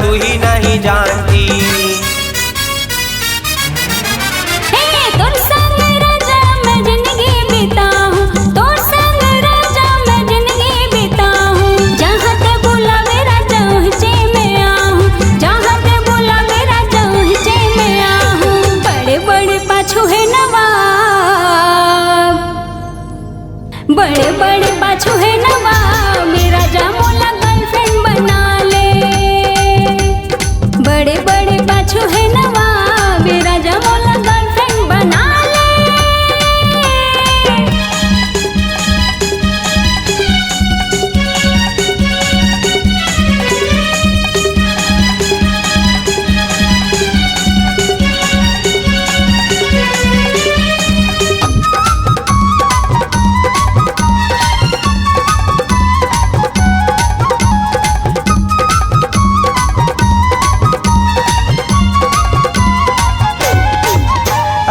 तू ही नहीं जानती। तोर संग राजा मैं जिंदगी बिताऊं, तोर संग राजा मैं जिंदगी बिताऊं। जहाँ ते बुलावे राजा उहचे मैं आहूं, जहाँ ते बुलावे राजा उहचे मैं आहूं। बड़े बड़े पाछू है नवाब, बड़े बड़े पाछू है नवाब। मेरा जा मोला गर्लफ्रेंड बना ले, बड़े बड़े पाछू है नवाब। मेरा जा मोला गर्लफ्रेंड बना ले।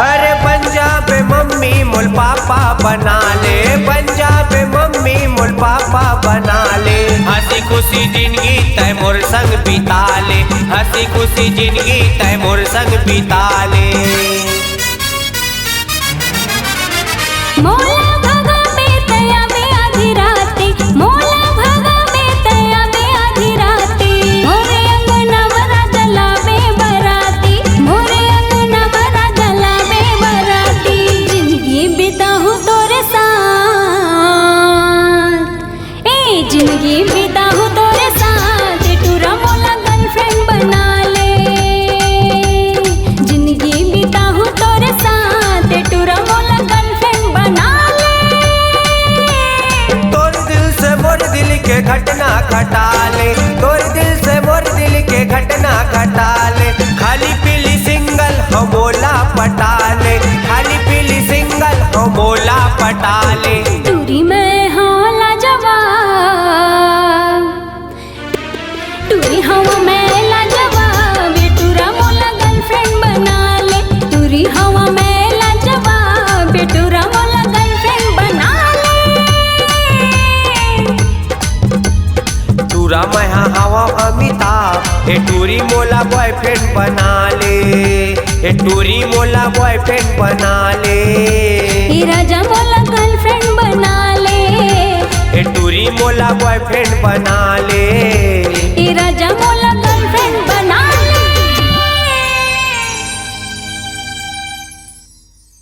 अरे पंजाब मम्मी मोल पापा बना ले, पंजाब मम्मी मोल पापा बना ले। हंसी खुशी जिंदगी तय मोर संग बिता ले, हंसी खुशी जिंदगी तय मोर संग बिता ले। मोला भगा में तया में आधी राती, मोला भगा में तया में आधी राती। मोरे अंगना बरा जलावे बराती, मोरे अंगना बरा जलावे बराती। जिंदगी बिताऊं तोरे साथ, ए जिंदगी बिताऊं तोरे साथ। टूरा मोला गर्लफ्रेंड बना ले, जिंदगी बिताऊं तोरे साथ। टूरा मोला गर्लफ्रेंड बना ले। तोर दिल से मोर दिल के घटना घटा ले, तोर दिल से मोर दिल के घटना घटा ले। खाली पीली सिंगल हो मोला पटा ले, खाली पीली सिंगल हो मोला पटा ले। टूरी में हाँ लाजवाब, टूरी हवा में लाजवाब। ये टूरा मोला गर्लफ्रेंड बना ले, टूरी हवा में लाजवाब। ये टूरा मोला गर्लफ्रेंड बना ले। टूरा महा हवा अमिताभ, ए टूरी मोला बॉयफ्रेंड बना ले, ए टूरी मोला बॉयफ्रेंड बना ले। ये राजा मोला गर्लफ्रेंड बना ले, ए टूरी मोला बॉयफ्रेंड बना